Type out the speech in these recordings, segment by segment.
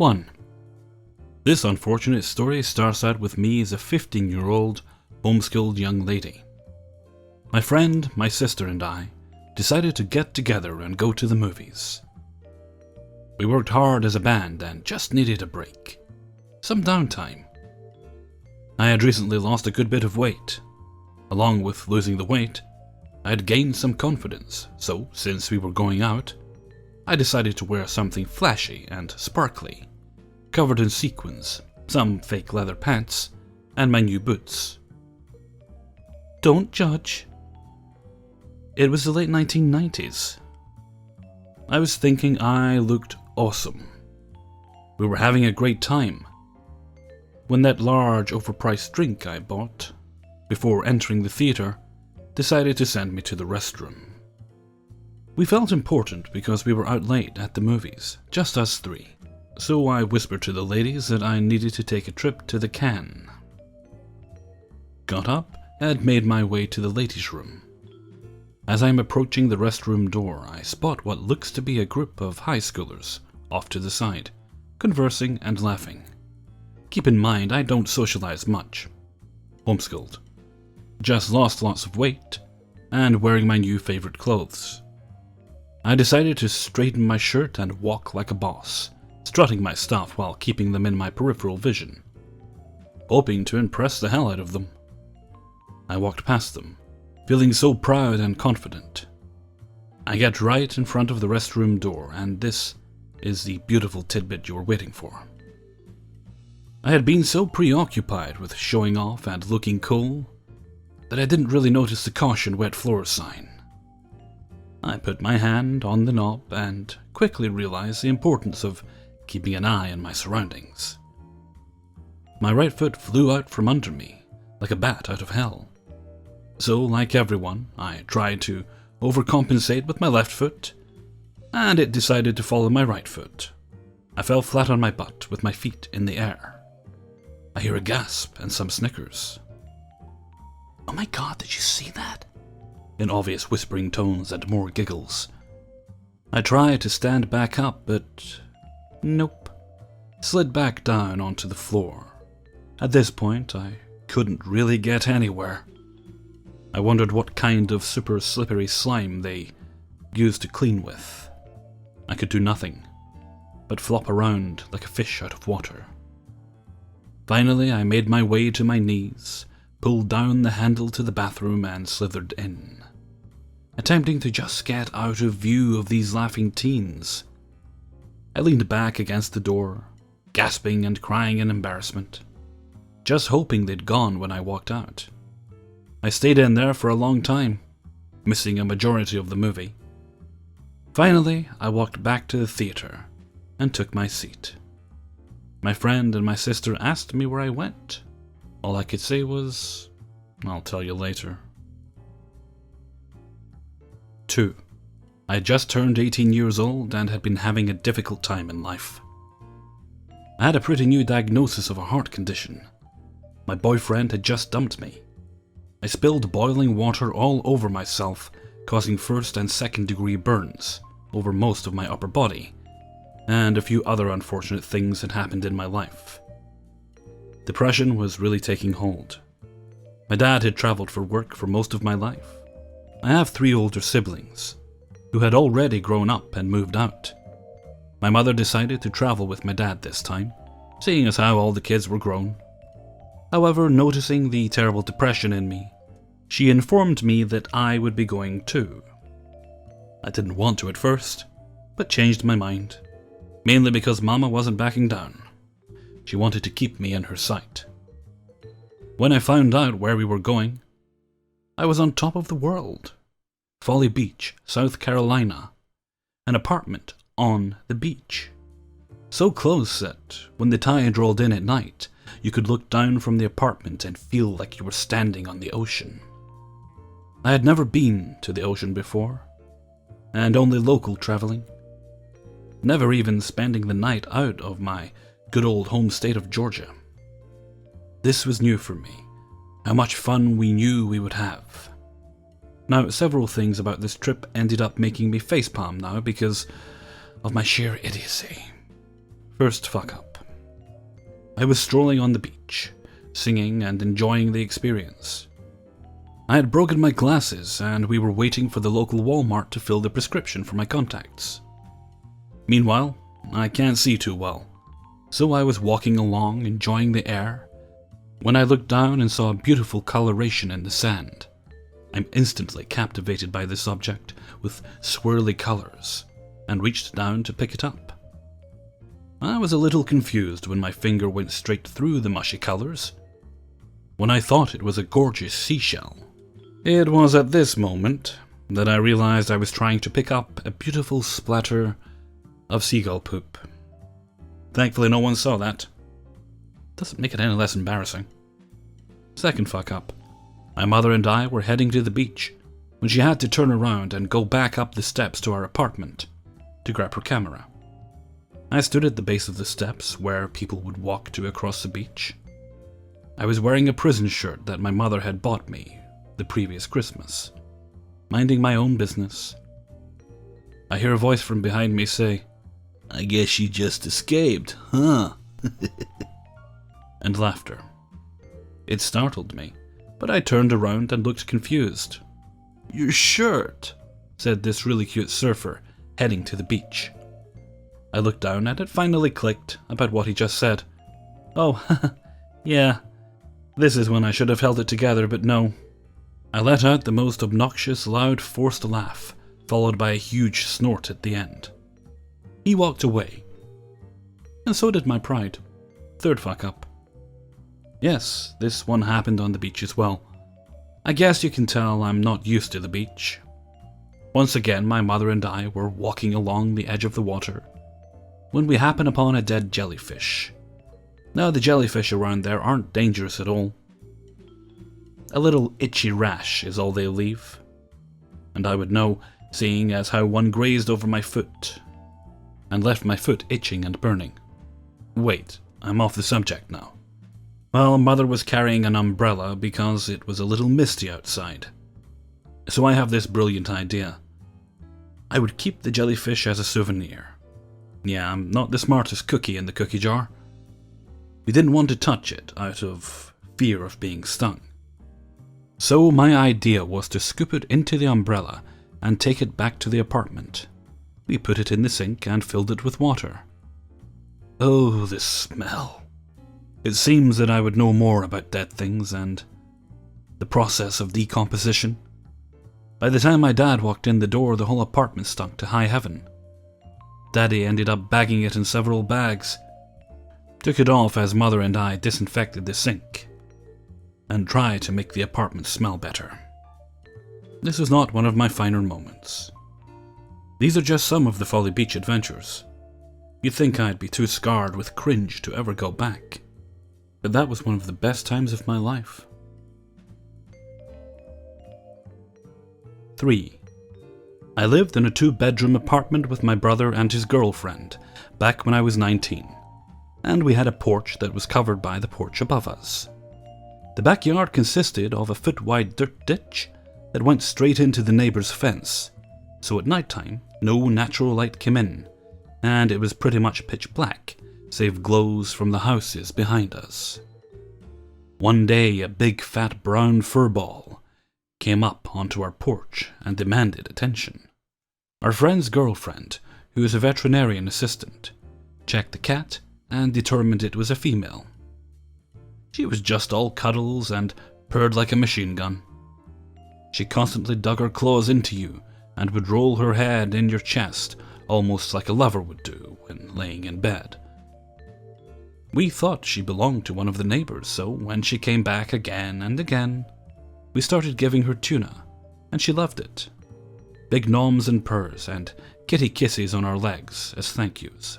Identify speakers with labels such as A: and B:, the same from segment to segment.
A: 1. This unfortunate story starts out with me as a 15-year-old homeschooled young lady. My friend, my sister and I decided to get together and go to the movies. We worked hard as a band and just needed a break. Some downtime. I had recently lost a good bit of weight. Along with losing the weight, I had gained some confidence, so since we were going out, I decided to wear something flashy and sparkly, covered in sequins, some fake leather pants, and my new boots. Don't judge. It was the late 1990s. I was thinking I looked awesome. We were having a great time. When that large overpriced drink I bought, before entering the theater, decided to send me to the restroom. We felt important because we were out late at the movies, just us three, so I whispered to the ladies that I needed to take a trip to the can. Got up and made my way to the ladies' room. As I am approaching the restroom door, I spot what looks to be a group of high schoolers off to the side, conversing and laughing. Keep in mind, I don't socialize much. Homeschooled. Just lost lots of weight, and wearing my new favorite clothes. I decided to straighten my shirt and walk like a boss, strutting my stuff while keeping them in my peripheral vision, hoping to impress the hell out of them. I walked past them, feeling so proud and confident. I get right in front of the restroom door, and this is the beautiful tidbit you were waiting for. I had been so preoccupied with showing off and looking cool that I didn't really notice the caution wet floor sign. I put my hand on the knob and quickly realized the importance of keeping an eye on my surroundings. My right foot flew out from under me like a bat out of hell. So, like everyone, I tried to overcompensate with my left foot, and it decided to follow my right foot. I fell flat on my butt with my feet in the air. I hear a gasp and some snickers. "Oh my god, did you see that?" In obvious whispering tones and more giggles. I tried to stand back up, but nope. Slid back down onto the floor. At this point, I couldn't really get anywhere. I wondered what kind of super slippery slime they used to clean with. I could do nothing but flop around like a fish out of water. Finally, I made my way to my knees, pulled down the handle to the bathroom and slithered in, attempting to just get out of view of these laughing teens. I leaned back against the door, gasping and crying in embarrassment, just hoping they'd gone when I walked out. I stayed in there for a long time, missing a majority of the movie. Finally, I walked back to the theater and took my seat. My friend and my sister asked me where I went. All I could say was, "I'll tell you later." 2. I had just turned 18 years old and had been having a difficult time in life. I had a pretty new diagnosis of a heart condition. My boyfriend had just dumped me. I spilled boiling water all over myself, causing first and second degree burns over most of my upper body, and a few other unfortunate things had happened in my life. Depression was really taking hold. My dad had traveled for work for most of my life. I have 3 older siblings, who had already grown up and moved out. My mother decided to travel with my dad this time, seeing as how all the kids were grown. However, noticing the terrible depression in me, she informed me that I would be going too. I didn't want to at first, but changed my mind, mainly because Mama wasn't backing down. She wanted to keep me in her sight. When I found out where we were going, I was on top of the world. Folly Beach, South Carolina. An apartment on the beach. So close that when the tide rolled in at night, you could look down from the apartment and feel like you were standing on the ocean. I had never been to the ocean before, and only local traveling. Never even spending the night out of my good old home state of Georgia. This was new for me, how much fun we knew we would have. Now, several things about this trip ended up making me facepalm now because of my sheer idiocy. First fuck up. I was strolling on the beach, singing and enjoying the experience. I had broken my glasses and we were waiting for the local Walmart to fill the prescription for my contacts. Meanwhile, I can't see too well, so I was walking along enjoying the air when I looked down and saw a beautiful coloration in the sand. I'm instantly captivated by this object with swirly colors and reached down to pick it up. I was a little confused when my finger went straight through the mushy colors, when I thought it was a gorgeous seashell. It was at this moment that I realized I was trying to pick up a beautiful splatter of seagull poop. Thankfully no one saw that. Doesn't make it any less embarrassing. Second fuck up. My mother and I were heading to the beach when she had to turn around and go back up the steps to our apartment to grab her camera. I stood at the base of the steps where people would walk to across the beach. I was wearing a prison shirt that my mother had bought me the previous Christmas, minding my own business. I hear a voice from behind me say, "I guess you just escaped, huh?" and laughter. It startled me, but I turned around and looked confused. "Your shirt," said this really cute surfer heading to the beach. I looked down and it finally clicked about what he just said. Oh, yeah, this is when I should have held it together, but no. I let out the most obnoxious, loud, forced laugh, followed by a huge snort at the end. He walked away. And so did my pride. Third fuck up. Yes, this one happened on the beach as well. I guess you can tell I'm not used to the beach. Once again, my mother and I were walking along the edge of the water when we happen upon a dead jellyfish. Now, the jellyfish around there aren't dangerous at all. A little itchy rash is all they leave. And I would know, seeing as how one grazed over my foot and left my foot itching and burning. Wait, I'm off the subject now. Well, Mother was carrying an umbrella because it was a little misty outside. So I have this brilliant idea. I would keep the jellyfish as a souvenir. Yeah, I'm not the smartest cookie in the cookie jar. We didn't want to touch it out of fear of being stung. So my idea was to scoop it into the umbrella and take it back to the apartment. We put it in the sink and filled it with water. Oh, the smell. It seems that I would know more about dead things and the process of decomposition. By the time my dad walked in the door, the whole apartment stunk to high heaven. Daddy ended up bagging it in several bags, took it off as Mother and I disinfected the sink, and tried to make the apartment smell better. This was not one of my finer moments. These are just some of the Folly Beach adventures. You'd think I'd be too scarred with cringe to ever go back, but that was one of the best times of my life. 3. I lived in a 2-bedroom apartment with my brother and his girlfriend back when I was 19, and we had a porch that was covered by the porch above us. The backyard consisted of a foot-wide dirt ditch that went straight into the neighbor's fence, so at night time no natural light came in, and it was pretty much pitch black, save glows from the houses behind us. One day a big fat brown furball came up onto our porch and demanded attention. Our friend's girlfriend, who is a veterinarian assistant, checked the cat and determined it was a female. She was just all cuddles and purred like a machine gun. She constantly dug her claws into you and would roll her head in your chest, almost like a lover would do when laying in bed. We thought she belonged to one of the neighbors, so when she came back again and again, we started giving her tuna, and she loved it. Big noms and purrs and kitty kisses on our legs as thank yous.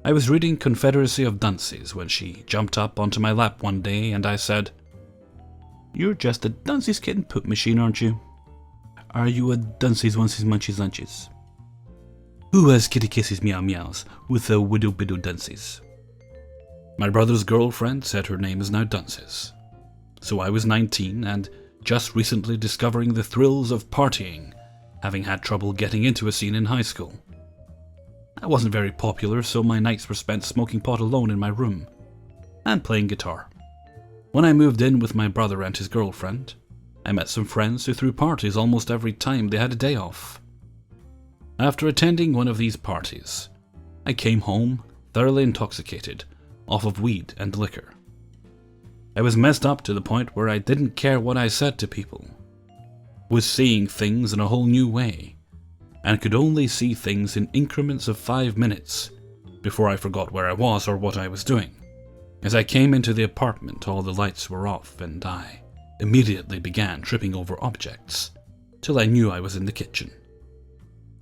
A: I was reading Confederacy of Dunces when she jumped up onto my lap one day and I said, "You're just a Dunces kitten poop machine, aren't you? Are you a Dunces onesies munchies lunches? Who has kitty kisses meow meows with a widow bidow Dunces?" My brother's girlfriend said her name is now Dunces. So I was 19 and just recently discovering the thrills of partying, having had trouble getting into a scene in high school. I wasn't very popular, so my nights were spent smoking pot alone in my room and playing guitar. When I moved in with my brother and his girlfriend, I met some friends who threw parties almost every time they had a day off. After attending one of these parties, I came home thoroughly intoxicated off of weed and liquor. I was messed up to the point where I didn't care what I said to people, was seeing things in a whole new way, and could only see things in increments of 5 minutes before I forgot where I was or what I was doing. As I came into the apartment, all the lights were off and I immediately began tripping over objects till I knew I was in the kitchen.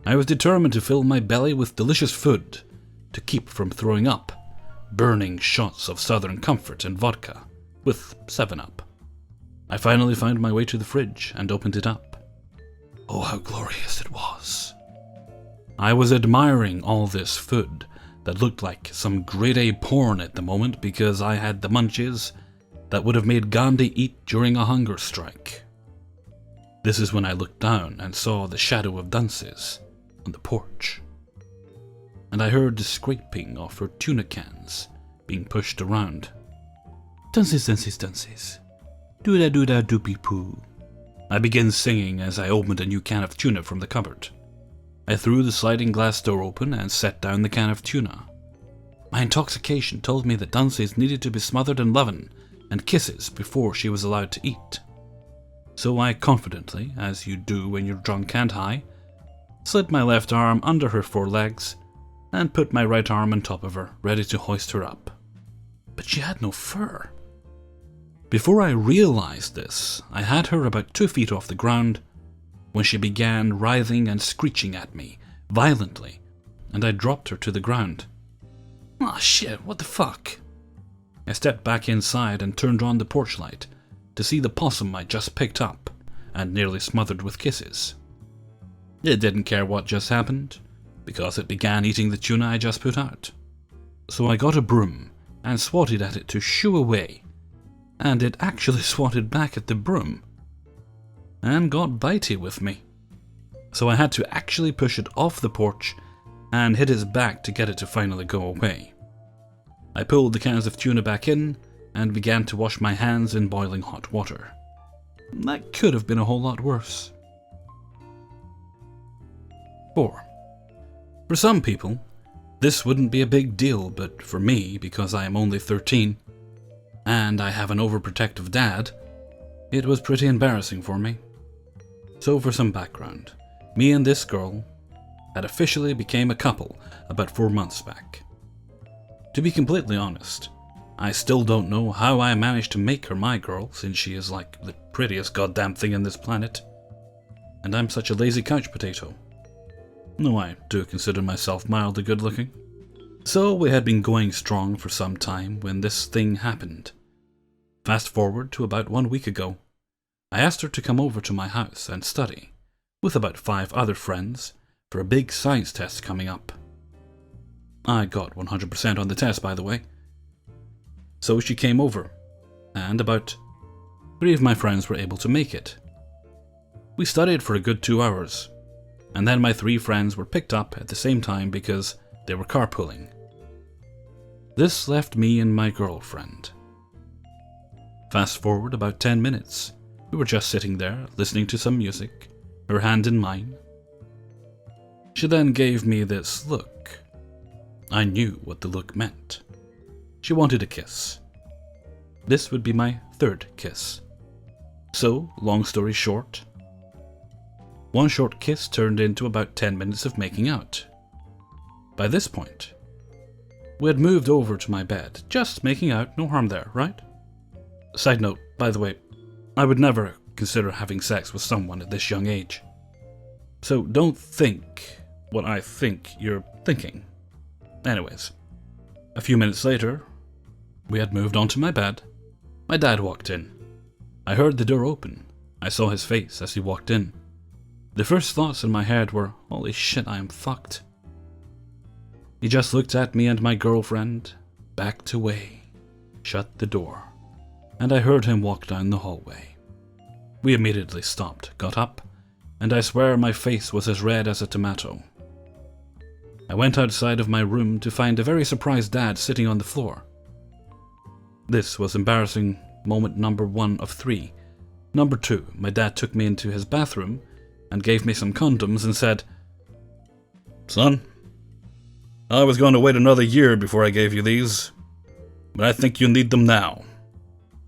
A: I was determined to fill my belly with delicious food to keep from throwing up, burning shots of Southern Comfort and vodka with 7-Up. I finally found my way to the fridge and opened it up. Oh, how glorious it was. I was admiring all this food that looked like some grade A porn at the moment because I had the munchies that would have made Gandhi eat during a hunger strike. This is when I looked down and saw the shadow of Dunces on the porch. And I heard the scraping of her tuna cans being pushed around. Dunces, Dunces, Dunces. Doo-da doopy poo. I began singing as I opened a new can of tuna from the cupboard. I threw the sliding glass door open and set down the can of tuna. My intoxication told me that Dunces needed to be smothered in lovin' and kisses before she was allowed to eat. So I confidently, as you do when you're drunk and high, slid my left arm under her forelegs and put my right arm on top of her, ready to hoist her up. But she had no fur. Before I realized this, I had her about 2 feet off the ground when she began writhing and screeching at me violently, and I dropped her to the ground. Ah, shit, what the fuck? I stepped back inside and turned on the porch light to see the possum I just picked up and nearly smothered with kisses. It didn't care what just happened, because it began eating the tuna I just put out. So I got a broom and swatted at it to shoo away, and it actually swatted back at the broom and got bitey with me. So I had to actually push it off the porch and hit its back to get it to finally go away. I pulled the cans of tuna back in and began to wash my hands in boiling hot water. That could have been a whole lot worse. 4. For some people, this wouldn't be a big deal, but for me, because I am only 13, and I have an overprotective dad, it was pretty embarrassing for me. So for some background, me and this girl had officially became a couple about 4 months back. To be completely honest, I still don't know how I managed to make her my girl, since she is like the prettiest goddamn thing on this planet, and I'm such a lazy couch potato. No, I do consider myself mildly good looking. So we had been going strong for some time when this thing happened. Fast forward to about 1 week ago. I asked her to come over to my house and study, with about 5 other friends, for a big science test coming up. I got 100% on the test, by the way. So she came over, and about 3 of my friends were able to make it. We studied for a good 2 hours, and then my 3 friends were picked up at the same time because they were carpooling. This left me and my girlfriend. Fast forward about 10 minutes. We were just sitting there, listening to some music, her hand in mine. She then gave me this look. I knew what the look meant. She wanted a kiss. This would be my 3rd kiss. So, long story short, one short kiss turned into about 10 minutes of making out. By this point, we had moved over to my bed, just making out, no harm there, right? Side note, by the way, I would never consider having sex with someone at this young age. So don't think what I think you're thinking. Anyways, a few minutes later, we had moved onto my bed. My dad walked in. I heard the door open. I saw his face as he walked in. The first thoughts in my head were, holy shit, I am fucked. He just looked at me and my girlfriend, backed away, shut the door, and I heard him walk down the hallway. We immediately stopped, got up, and I swear my face was as red as a tomato. I went outside of my room to find a very surprised Dad sitting on the floor. This was embarrassing moment number 1 of 3. Number 2, my dad took me into his bathroom and gave me some condoms and said, "Son, I was going to wait another year before I gave you these, but I think you need them now."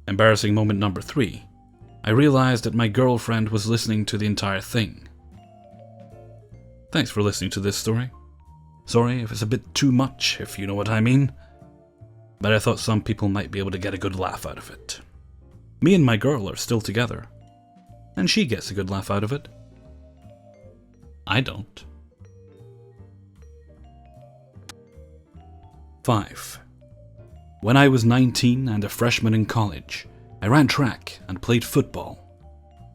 A: Embarrassing moment number 3, I realized that my girlfriend was listening to the entire thing. Thanks for listening to this story. Sorry if it's a bit too much, if you know what I mean, but I thought some people might be able to get a good laugh out of it. Me and my girl are still together, and she gets a good laugh out of it. I don't. 5. When I was 19 and a freshman in college, I ran track and played football.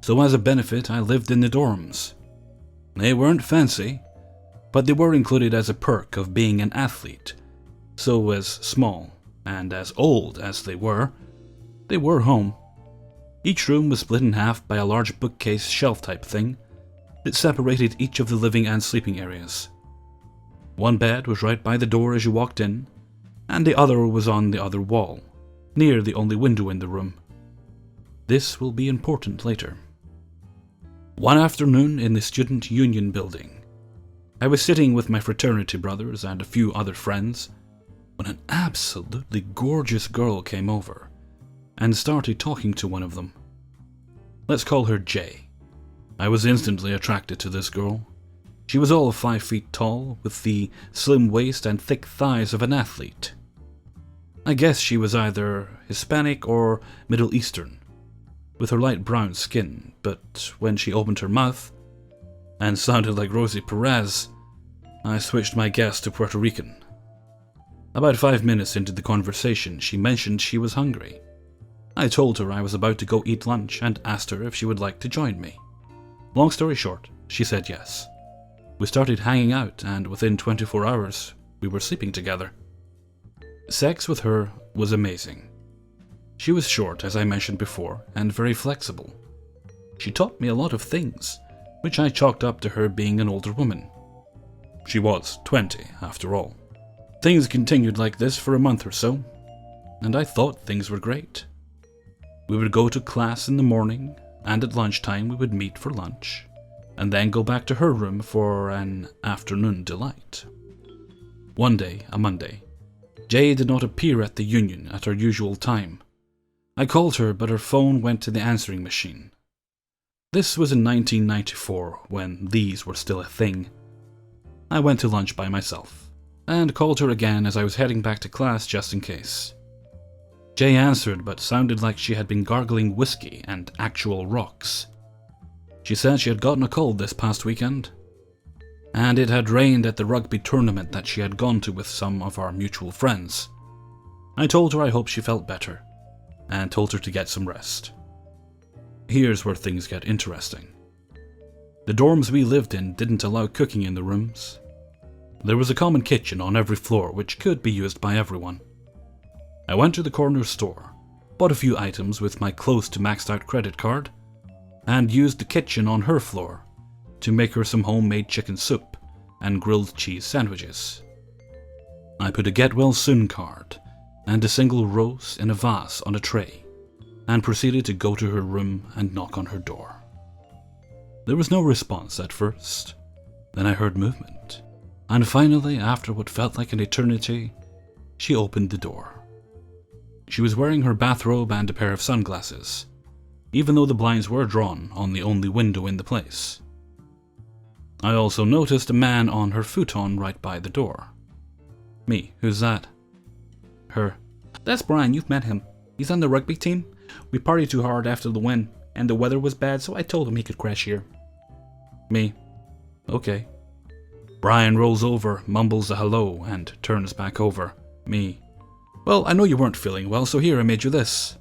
A: So as a benefit, I lived in the dorms. They weren't fancy, but they were included as a perk of being an athlete. So as small and as old as they were home. Each room was split in half by a large bookcase shelf-type thing that separated each of the living and sleeping areas. One bed was right by the door as you walked in, and the other was on the other wall, near the only window in the room. This will be important later. One afternoon in the Student Union building, I was sitting with my fraternity brothers and a few other friends when an absolutely gorgeous girl came over and started talking to one of them. Let's call her Jay. I was instantly attracted to this girl. She was all of 5 feet tall, with the slim waist and thick thighs of an athlete. I guess she was either Hispanic or Middle Eastern, with her light brown skin, but when she opened her mouth and sounded like Rosie Perez, I switched my guess to Puerto Rican. About 5 minutes into the conversation, she mentioned she was hungry. I told her I was about to go eat lunch and asked her if she would like to join me. Long story short, she said yes. We started hanging out, and within 24 hours, we were sleeping together. Sex with her was amazing. She was short, as I mentioned before, and very flexible. She taught me a lot of things, which I chalked up to her being an older woman. She was 20, after all. Things continued like this for a month or so, and I thought things were great. We would go to class in the morning, and at lunchtime we would meet for lunch, and then go back to her room for an afternoon delight. One day, a Monday, Jay did not appear at the Union at her usual time. I called her, but her phone went to the answering machine. This was in 1994, when these were still a thing. I went to lunch by myself, and called her again as I was heading back to class just in case. Jay answered, but sounded like she had been gargling whiskey and actual rocks. She said she had gotten a cold this past weekend, and it had rained at the rugby tournament that she had gone to with some of our mutual friends. I told her I hoped she felt better, and told her to get some rest. Here's where things get interesting. The dorms we lived in didn't allow cooking in the rooms. There was a common kitchen on every floor which could be used by everyone. I went to the corner store, bought a few items with my close to maxed out credit card, and used the kitchen on her floor to make her some homemade chicken soup and grilled cheese sandwiches. I put a get well soon card and a single rose in a vase on a tray, and proceeded to go to her room and knock on her door. There was no response at first, then I heard movement, and finally, after what felt like an eternity, she opened the door. She was wearing her bathrobe and a pair of sunglasses, even though the blinds were drawn on the only window in the place. I also noticed a man on her futon right by the door. Me, who's that? Her. That's Brian, you've met him. He's on the rugby team. We partied too hard after the win, and the weather was bad, so I told him he could crash here. Me. Okay. Brian rolls over, mumbles a hello, and turns back over. Me. Well, I know you weren't feeling well, so here I made you this.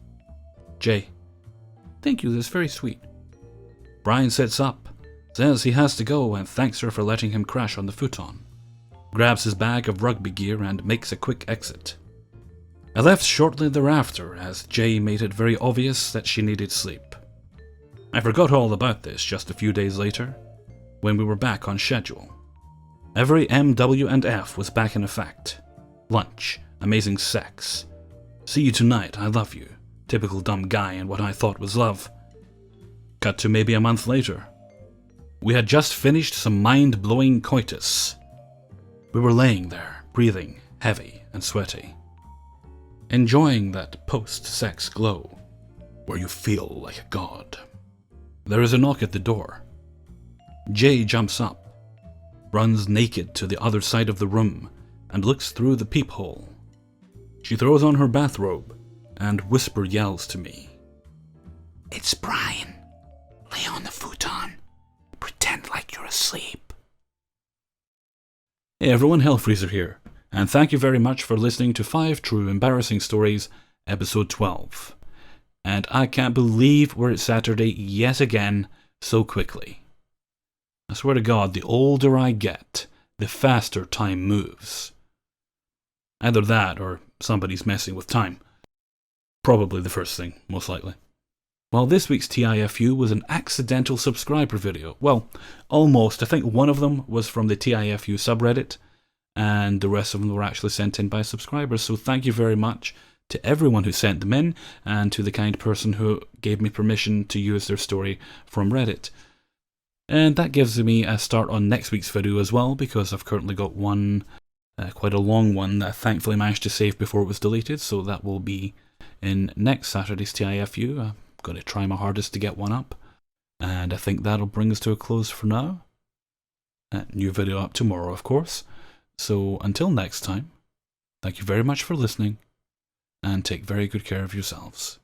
A: Jay. Thank you, that's very sweet. Brian sits up, says he has to go, and thanks her for letting him crash on the futon. Grabs his bag of rugby gear and makes a quick exit. I left shortly thereafter, as Jay made it very obvious that she needed sleep. I forgot all about this just a few days later, when we were back on schedule. Every M, W, and F was back in effect. Lunch, amazing sex. See you tonight, I love you. Typical dumb guy in what I thought was love. Cut to maybe a month later. We had just finished some mind-blowing coitus. We were laying there, breathing, heavy and sweaty. Enjoying that post-sex glow, where you feel like a god. There is a knock at the door. Jay jumps up, runs naked to the other side of the room, and looks through the peephole. She throws on her bathrobe, and whisper yells to me. "It's Brian. Lay on the futon. Pretend like you're asleep." Hey everyone, Hellfreezer here, and thank you very much for listening to 5 True Embarrassing Stories, episode 12. And I can't believe we're at Saturday yet again so quickly. I swear to God, the older I get, the faster time moves. Either that or somebody's messing with time. Probably the first thing, most likely. Well, this week's TIFU was an accidental subscriber video. Well, almost. I think one of them was from the TIFU subreddit, and the rest of them were actually sent in by subscribers. So thank you very much to everyone who sent them in, and to the kind person who gave me permission to use their story from Reddit. And that gives me a start on next week's video as well, because I've currently got one, quite a long one, that I thankfully managed to save before it was deleted, so that will be in next Saturday's TIFU. I'm going to try my hardest to get one up, and I think that'll bring us to a close for now. New video up tomorrow, of course. So until next time, thank you very much for listening, and take very good care of yourselves.